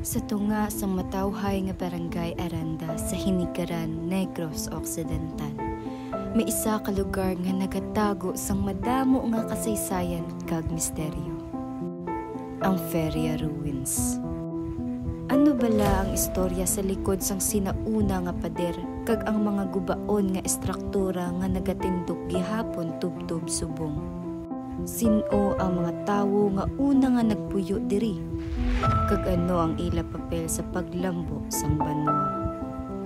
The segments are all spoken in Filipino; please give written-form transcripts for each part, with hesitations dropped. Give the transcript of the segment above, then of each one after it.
Sa tunga sang matawhay nga barangay Aranda sa Hinigaran, Negros Occidental, may isa ka lugar nga nagatago sang madamo nga kasaysayan kag misteryo. Ang Feria Ruins. Ano bala ang istorya sa likod sang sinauna nga pader kag ang mga gubaon nga estruktura nga nagatindog gihapon tubtob subong? Sino ang mga tawo nga una nga nagpuyo diri? Kag ano ang ila papel sa paglambo sang banwa?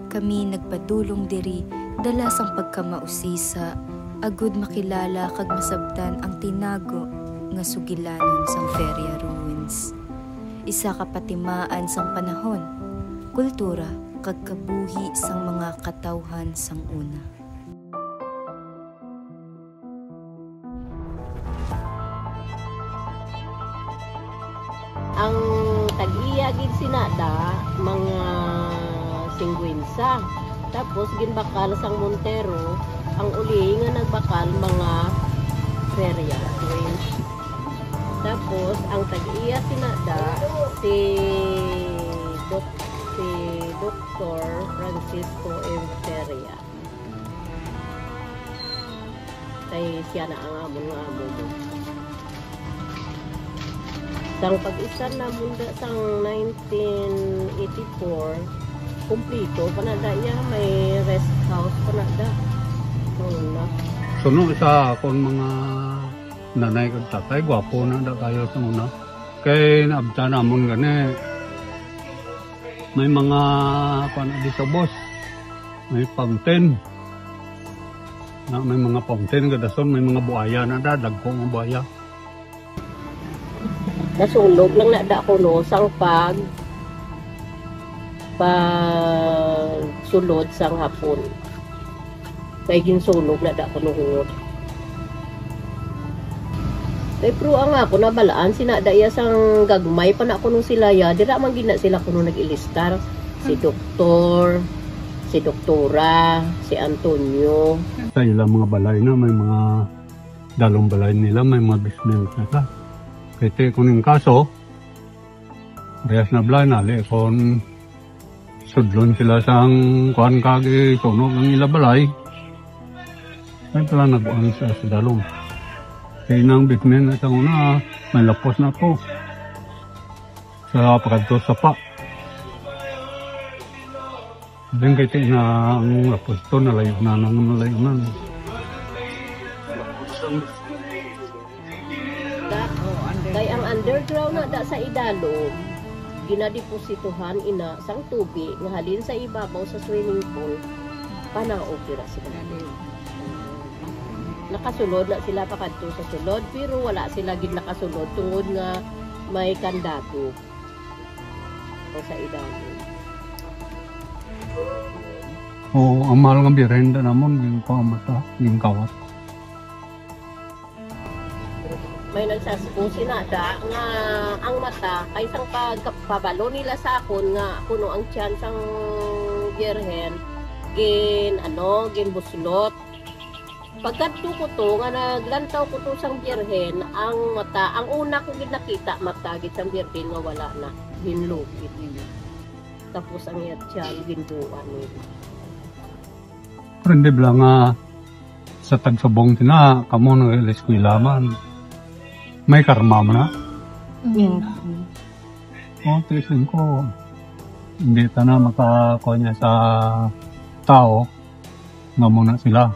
Kami nagpadulong diri dala sang pagkamausisa agud makilala kag masabtan ang tinago nga sugilanon sang Feria Ruins. Isa ka patimaan sang panahon, kultura kag kabuhi sang mga katawhan sang una. Ang tag-iya gid sinada mga 50. Tapos ginbakal sang Montero, ang uli nga nagbakal mga Feria Ruins. Tapos ang tag-iya sinada si Dr. Francisco M. Feria. Kay siya na ang amon nga amo mo. Sang pag-isa na munda sang 1984, kumplito panada iya may rest house panada. Suno sa akong mga nanay kag tatay, gwapo na da kayo sa una. Kay naabta namon gani. May mga di sa boss. May fountain. May mga fountain kadason, may mga buaya na da, dagko nga buaya. Nasulog lang na da ko no sang pag sulod sang hapon. Kay ginsulog na da ko no hungod. Kay pro ang ako nabalaan sinada iya sang gagmay pa na ko nung sila ya dira man gina sila kuno nag-ilistar si doktor, si doktora, si Antonio. Sa ilang mga balay na may mga dalong balay nila, may mga business na sa. Kaya kuning kaso, reyas na balay nali kung sudlon sila sang kuhan kagi sunog ng ila balay. Ay pala nag-uan sa dalong. Kaya nang bitmen na sa una, may lapos na po. Sa pagkadto sa pa. Then kaya na ang lapos to, nalayo na. Kay ang underground na da sa idalom, ginadepositohan ina sang tubig nga halin sa ibabaw sa swimming pool, panaopera sila. Nakasulod na sila pakadto sa sulod pero wala sila gid nakasulod tungod nga may kandado o sa idalom. Ang mahal nga birenda namon yung pamata, yung kawat. May nagsaspo sinada nga ang mata kay sang pagpabalo nila sa akon nga kuno ang tiyan sang birhen gin buslot. Pagkadto ko to nga naglantaw ko to sang birhen ang mata ang una ko gid nakita mata gid sang birhen nga wala na ginlupit niya. Tapos ang iya tiyan ginduan nila. Prende bla nga sa tagsubong tina kamo ng eskwela man. May karma mo na? Tiisin ko. Hindi ta na makakuha sa tao nga muna sila.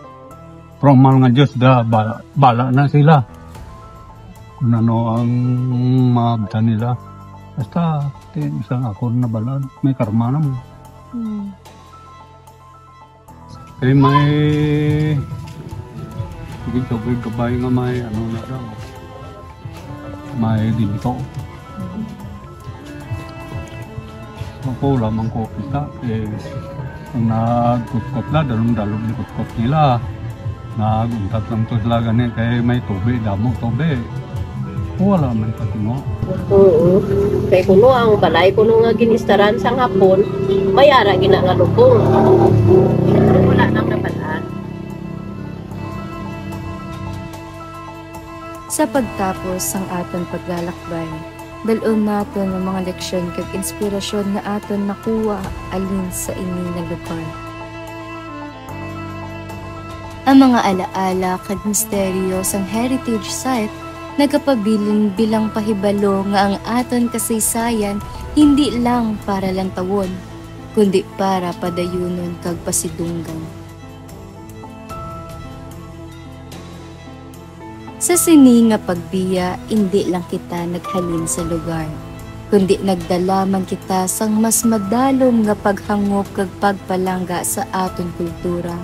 Pero mahal nga Diyos da, bala na sila. Kung ano ang maabda nila. Basta, isang ako na bala. May karma na mo. Kaya may hindi kabay nga may ano na daw. May dito. Ako lamang ko kita. Kung nagkutkot na, dalong-dalong ni kutkot nila. Naguntat lang to sila ganyan. Kaya may tubig, damo tubig. Wala man pati mo. Oo. Kaya kuno ang balay, kuno nga ginistaran sang hapon, mayara gina nga lubong. Wala nang nabalaan. Sa pagtapos sang aton paglalakbay, Dalon naton ang mga leksyon kag inspirasyon na aton nakuha alin sa ini nga lugar. Ang mga alaala kag misteryo sang heritage site nagapabilin bilang pahibalo nga ang aton kasaysayan hindi lang para lang tawon, kundi para padayunon kag pasidunggan. Sa sini nga pagbiya, hindi lang kita naghalin sa lugar, kundi nagdala man kita sang mas madalom nga paghangop kag pagpalangga sa aton kultura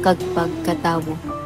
kag pagkatawo.